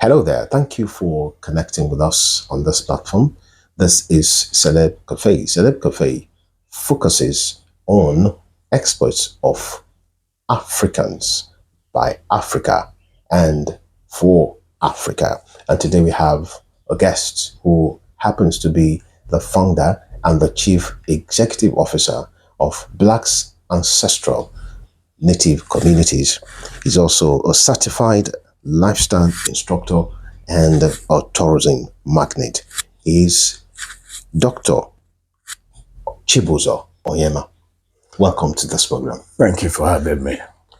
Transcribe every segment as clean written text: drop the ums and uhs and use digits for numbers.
Hello there. Thank you for connecting with us on this platform. This is Celeb Cafe. Celeb Cafe focuses on experts of Africans by Africa and for Africa. And today we have a guest who happens to be the founder and the chief executive officer of Blacks Ancestral Native Communities. He's also a certified lifestyle instructor and a tourism magnate. He's Dr. Chibuzo Onyema. Welcome to this program. Thank you for having me.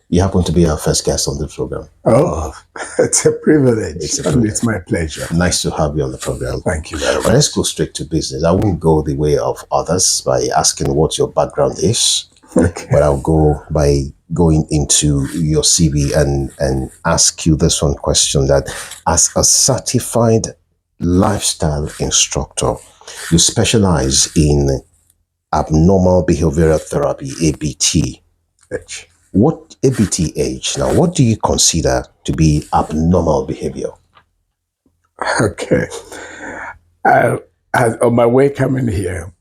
You happen to be our first guest on this program. Oh, it's a privilege. It's my pleasure. Nice to have you on the program. Thank you very much. Well, let's go straight to business. I won't go the way of others by asking what your background is, but I'll go by going into your CV and ask you this one question: that as a certified lifestyle instructor, you specialize in abnormal behavioral therapy, ABTH. What ABTH? Now, what do you consider to be abnormal behavior? Okay. On my way coming here,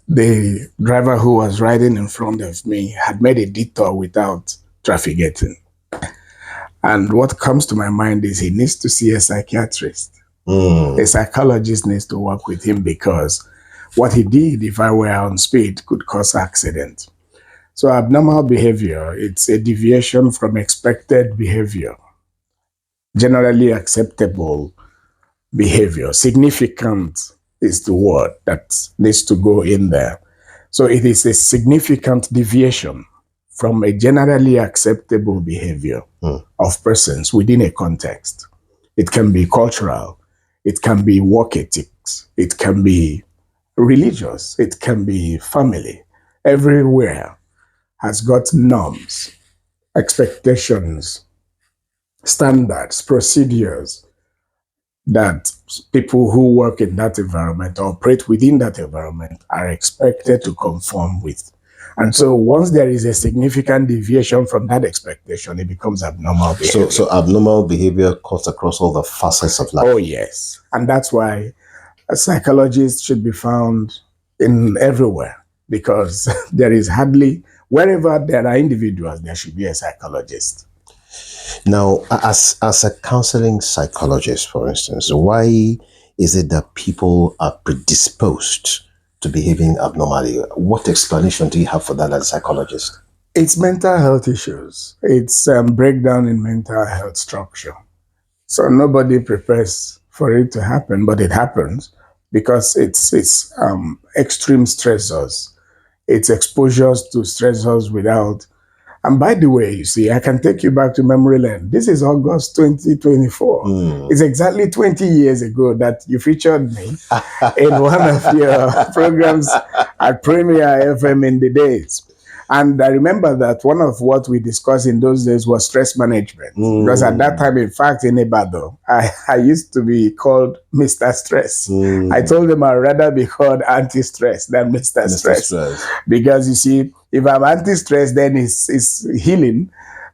the driver who was riding in front of me had made a detour without trafficating. And what comes to my mind is he needs to see a psychiatrist. A psychologist needs to work with him because what he did, if I were on speed, could cause accident. So abnormal behavior, it's a deviation from expected behavior, generally acceptable behavior. Significant is the word that needs to go in there. So it is a significant deviation from a generally acceptable behavior of persons within a context. It can be cultural, it can be work ethics, it can be religious, it can be family. Everywhere has got norms, expectations, standards, procedures that people who work in that environment or operate within that environment are expected to conform with. And so once there is a significant deviation from that expectation, it becomes abnormal behavior. So abnormal behavior cuts across all the facets of life. Oh, yes. And that's why a psychologist should be found in everywhere, because there is hardly, wherever there are individuals, there should be a psychologist. Now, as a counseling psychologist, for instance, why is it that people are predisposed to behaving abnormally? What explanation do you have for that as a psychologist? It's mental health issues. It's breakdown in mental health structure. So nobody prepares for it to happen, but it happens because it's extreme stressors. It's exposures to stressors without. And by the way, you see, I can take you back to memory lane. This is August 2024. It's exactly 20 years ago that you featured me in one of your programs at Premier FM in the days. And I remember that one of what we discussed in those days was stress management. Because at that time, in fact, in Ibadan, I used to be called Mr. Stress. I told them I'd rather be called anti-stress than Mr. Stress. Because you see, if I'm anti-stress, then it's healing.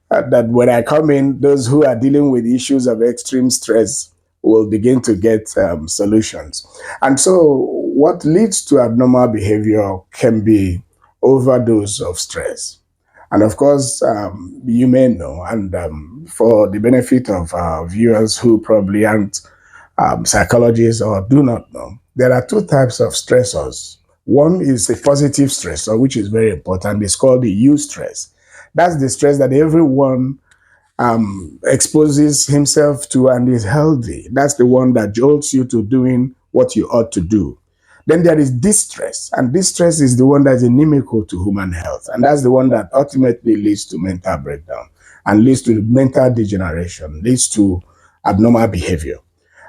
That when I come in, those who are dealing with issues of extreme stress will begin to get solutions. And so what leads to abnormal behavior can be overdose of stress. And of course, you may know, and for the benefit of our viewers who probably aren't psychologists or do not know, there are two types of stressors. One is a positive stressor, which is very important. It's called the eustress. That's the stress that everyone exposes himself to and is healthy. That's the one that jolts you to doing what you ought to do. Then there is distress, and distress is the one that is inimical to human health, and that's the one that ultimately leads to mental breakdown and leads to mental degeneration, leads to abnormal behavior.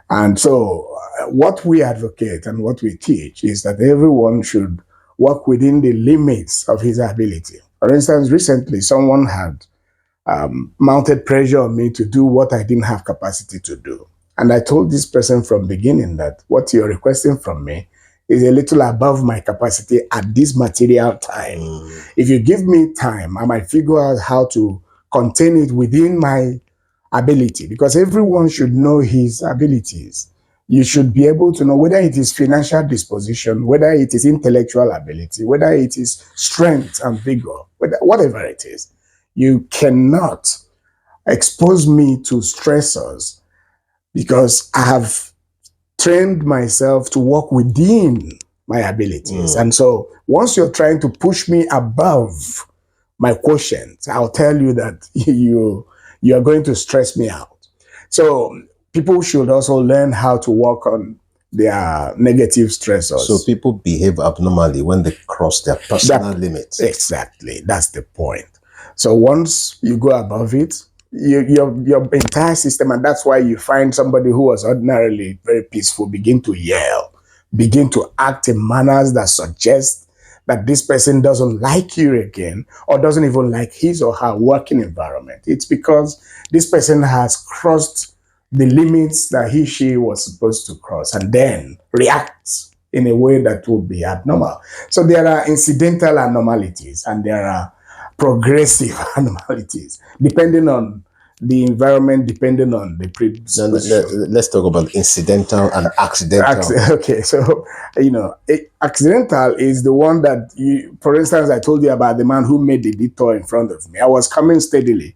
And so what we advocate and what we teach is that everyone should work within the limits of his ability. For instance, recently someone had mounted pressure on me to do what I didn't have capacity to do. And I told this person from the beginning that what you're requesting from me is a little above my capacity at this material time. If you give me time, I might figure out how to contain it within my ability, because everyone should know his abilities. You should be able to know whether it is financial disposition, whether it is intellectual ability, whether it is strength and vigor, whatever it is. You cannot expose me to stressors because I have trained myself to work within my abilities. And so once you're trying to push me above my quotient, I'll tell you that you are going to stress me out. So people should also learn how to work on their negative stressors. So people behave abnormally when they cross their personal limits. Exactly. That's the point. So once you go above it, your entire system, and that's why you find somebody who was ordinarily very peaceful begin to yell, begin to act in manners that suggest that this person doesn't like you again, or doesn't even like his or her working environment. It's because this person has crossed the limits that she was supposed to cross, and then reacts in a way that would be abnormal. So there are incidental abnormalities and there are progressive abnormalities, depending on the environment, depending on the predisposition. Let's talk about incidental and accidental. Okay, so accidental is the one that for instance, I told you about the man who made the detour in front of me. I was coming steadily,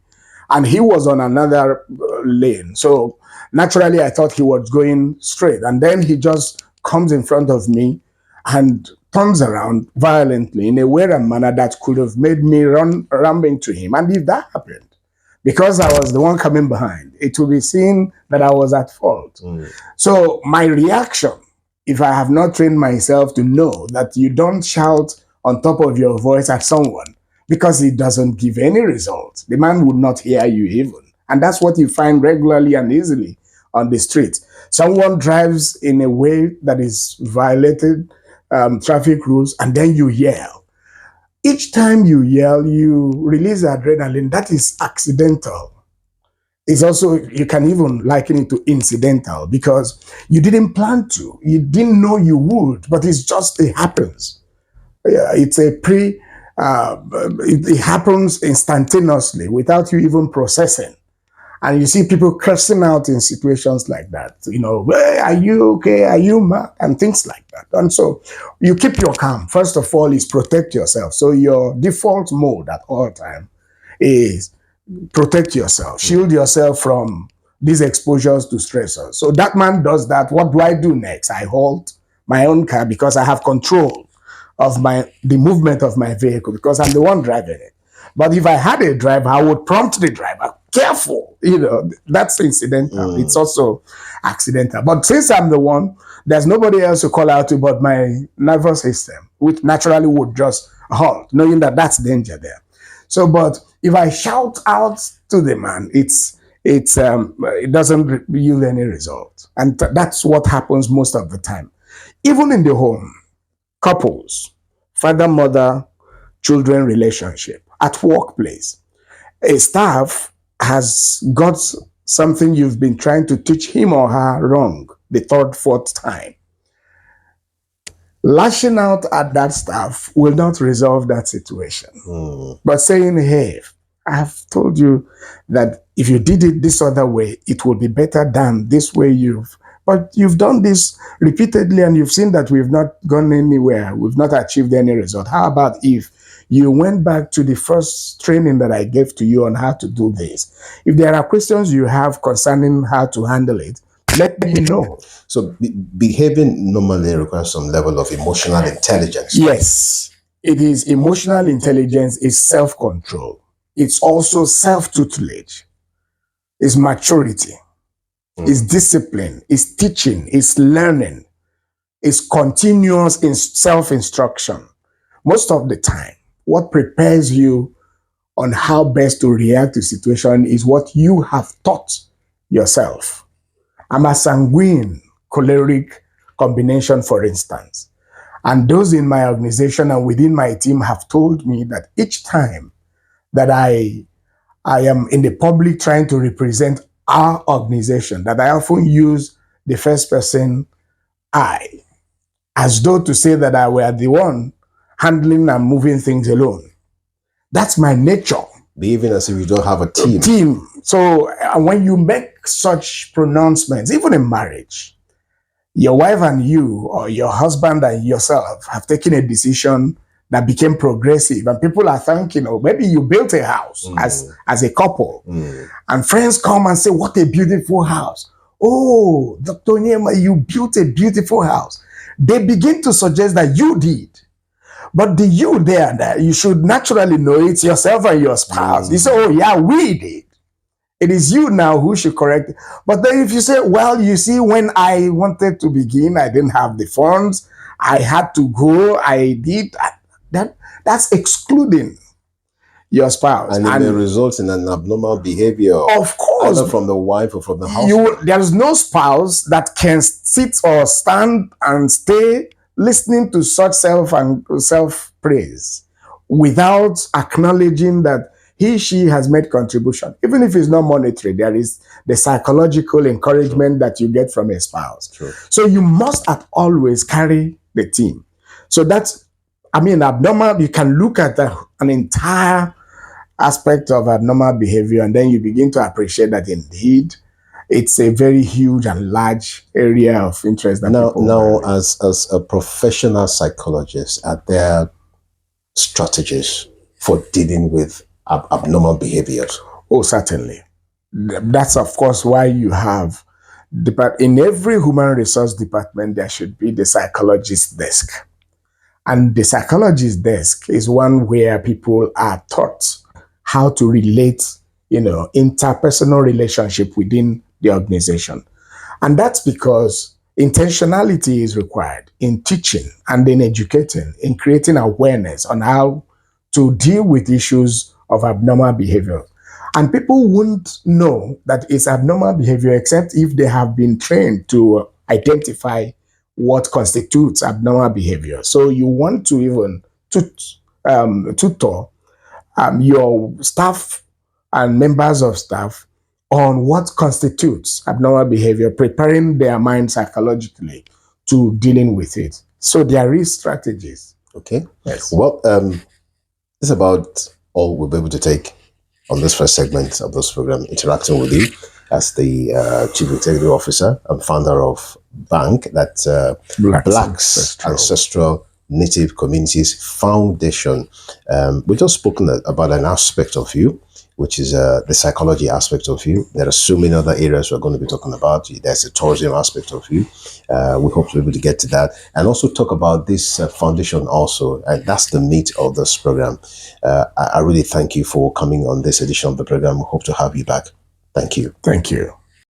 and he was on another lane. So naturally, I thought he was going straight, and then he just comes in front of me and turns around violently in a way and manner that could have made me ram into him. And if that happened, because I was the one coming behind, it will be seen that I was at fault. So my reaction, if I have not trained myself to know that you don't shout on top of your voice at someone because it doesn't give any result, the man would not hear you even. And that's what you find regularly and easily on the street. Someone drives in a way that is violated traffic rules, and then you yell. Each time you yell, you release adrenaline. That is accidental. It's also, you can even liken it to incidental because you didn't plan to. You didn't know you would, but it happens. It's it happens instantaneously without you even processing. And you see people cursing out in situations like that. Hey, are you okay? Are you mad? And things like that. And so you keep your calm. First of all is protect yourself. So your default mode at all time is protect yourself. Shield yourself from these exposures to stressors. So that man does that. What do I do next? I halt my own car because I have control of the movement of my vehicle because I'm the one driving it. But if I had a driver, I would prompt the driver, careful, that's incidental. It's also accidental. But since I'm the one, there's nobody else to call out to but my nervous system, which naturally would just halt, knowing that that's danger there. So, but if I shout out to the man, it doesn't yield any result. And that's what happens most of the time. Even in the home, couples, father, mother, children relationship, at workplace, a staff has got something you've been trying to teach him or her wrong the third, fourth time. Lashing out at that staff will not resolve that situation. But saying, hey, I have told you that if you did it this other way, it will be better than this way but you've done this repeatedly and you've seen that we've not gone anywhere. We've not achieved any result. How about if you went back to the first training that I gave to you on how to do this? If there are questions you have concerning how to handle it, let me know. So behaving normally requires some level of emotional intelligence. Yes, it is. Emotional intelligence is self-control. It's also self-tutelage. It's maturity. It's discipline. It's teaching. It's learning. It's continuous self-instruction. Most of the time, what prepares you on how best to react to situation is what you have taught yourself. I'm a sanguine choleric combination, for instance. And those in my organization and within my team have told me that each time that I am in the public trying to represent our organization, that I often use the first person I, as though to say that I were the one handling and moving things alone. That's my nature. Behaving as if you don't have a team. So when you make such pronouncements, even in marriage, your wife and you, or your husband and yourself, have taken a decision that became progressive, and people are thanking, or maybe you built a house as a couple, and friends come and say, "What a beautiful house! Oh, Dr. Onyema, you built a beautiful house." They begin to suggest that you did. But the you there, you should naturally know it's yourself and your spouse. You say, "Oh yeah, we did." It is you now who should correct it. But then if you say, "Well, you see, when I wanted to begin, I didn't have the funds. I had to go. I did," that's excluding your spouse. And it may result in an abnormal behavior. Of course. Either from the wife or from the husband. There's no spouse that can sit or stand and stay listening to such self-praise without acknowledging that she has made contribution. Even if it's not monetary, there is the psychological encouragement that you get from a spouse. True. So you must always carry the team. So that's, abnormal, you can look at an entire aspect of abnormal behavior, and then you begin to appreciate that indeed it's a very huge and large area of interest that now as a professional psychologist, are there strategies for dealing with abnormal behaviors? Oh, certainly. That's of course why you have in every human resource department there should be the psychologist desk. And the psychologist desk is one where people are taught how to relate, interpersonal relationship within the organization. And that's because intentionality is required in teaching and in educating, in creating awareness on how to deal with issues of abnormal behavior. And people won't know that it's abnormal behavior except if they have been trained to identify what constitutes abnormal behavior. So you want to even tutor your staff and members of staff on what constitutes abnormal behavior, preparing their mind psychologically to dealing with it. So there is strategies. Okay. Yes. Well, it's about all we'll be able to take on this first segment of this program, interacting with you as the Chief Executive Officer and founder of BANC, that Blacks Ancestral Native Communities Foundation. We've just spoken about an aspect of you, which is the psychology aspect of you. There are so many other areas we're going to be talking about. There's a tourism aspect of you. We hope to be able to get to that and also talk about this foundation also. And that's the meat of this program. I really thank you for coming on this edition of the program. We hope to have you back. Thank you. Thank you.